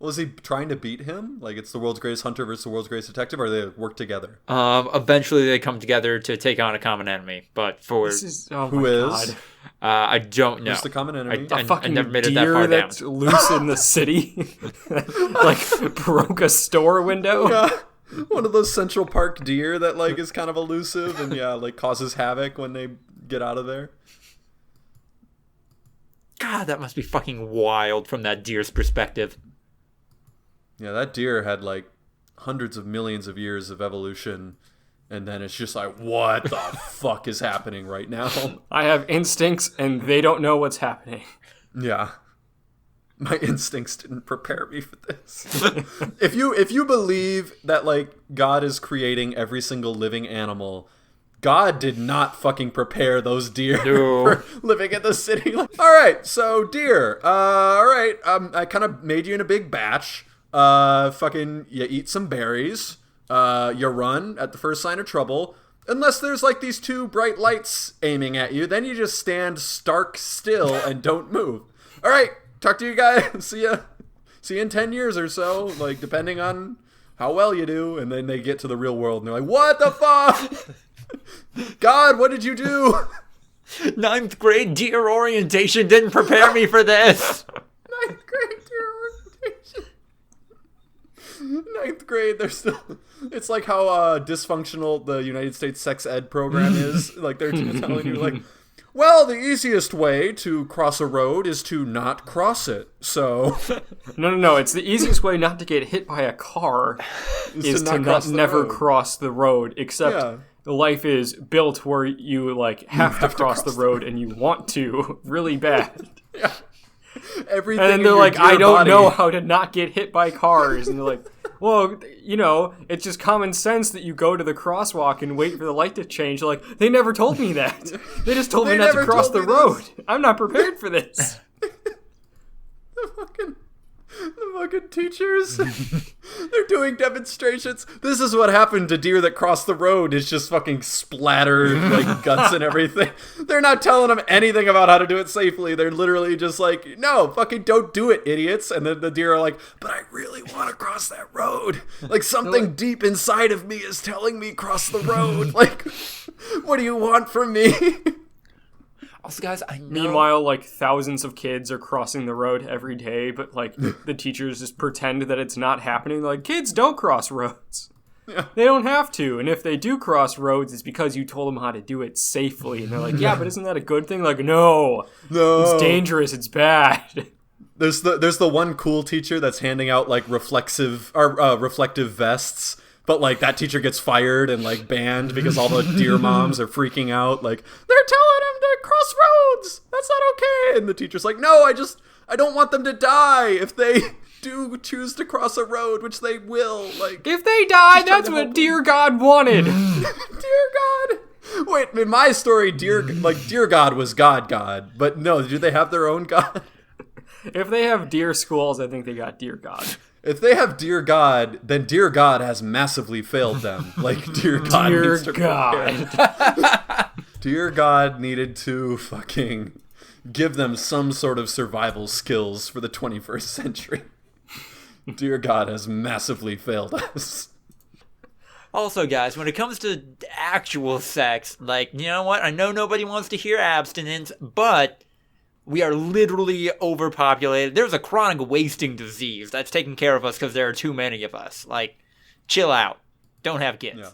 Was he trying to beat him? Like, it's the world's greatest hunter versus the world's greatest detective, or they work together? Eventually they come together to take on a common enemy, but for... Who is? I don't know. Who's the common enemy? I never made it that far down. That's loose in the city. Like, broke a store window. Yeah. One of those Central Park deer that, like, is kind of elusive and, like, causes havoc when they get out of there. God, that must be fucking wild from that deer's perspective. Yeah, that deer had, like, hundreds of millions of years of evolution, and then it's just like, what the fuck is happening right now? I have instincts, and they don't know what's happening. Yeah. My instincts didn't prepare me for this. If you believe that, like, God is creating every single living animal, God did not fucking prepare those deer for living in the city. Like, all right, so deer. All right, I kind of made you in a big batch. Fucking, you eat some berries. You run at the first sign of trouble. Unless there's, like, these two bright lights aiming at you, then you just stand stark still and don't move. All right, talk to you guys. See you in 10 years or so, like, depending on how well you do. And then they get to the real world and they're like, what the fuck? God, what did you do? 9th grade deer orientation didn't prepare me for this. 9th grade deer orientation. 9th grade, they're still... It's like how dysfunctional the United States sex ed program is. Like, they're telling you, like, well, the easiest way to cross a road is to not cross it, so... No. It's the easiest way not to get hit by a car is to never cross the road, except life is built where you, like, have to cross the road and you want to really bad. Yeah. Everything and then they're like, I don't know how to not get hit by cars. And they're like, well, you know, it's just common sense that you go to the crosswalk and wait for the light to change. Like, they never told me that. They just told me not to cross the road. I'm not prepared for this. The fucking teachers, they're doing demonstrations. This is what happened to deer that crossed the road. It's just fucking splattered, like, guts and everything. They're not telling them anything about how to do it safely. They're literally just like, no, fucking don't do it, idiots. And then the deer are like, but I really want to cross that road. Like, something deep inside of me is telling me cross the road. Like, what do you want from me? Also, guys, I know... Meanwhile, like, thousands of kids are crossing the road every day, but, like, the teachers just pretend that it's not happening. Like, kids don't cross roads. Yeah. They don't have to. And if they do cross roads, it's because you told them how to do it safely. And they're like, yeah, but isn't that a good thing? Like, no. It's dangerous. It's bad. There's the one cool teacher that's handing out, like, reflective vests. But, like, that teacher gets fired and, like, banned because all the deer moms are freaking out. Like, they're telling him to cross roads. That's not okay. And the teacher's like, no, I don't want them to die if they do choose to cross a road, which they will. Like, if they die, that's what dear God wanted. Dear God. Wait, in my story, dear God was God. But no, do they have their own God? If they have deer schools, I think they got dear God. If they have Dear God, then Dear God has massively failed them. Like, Dear God needs to prepare. Dear God needed to fucking give them some sort of survival skills for the 21st century. Dear God has massively failed us. Also, guys, when it comes to actual sex, like, you know what? I know nobody wants to hear abstinence, but... we are literally overpopulated. There's a chronic wasting disease that's taking care of us because there are too many of us. Like, chill out. Don't have kids. Yeah.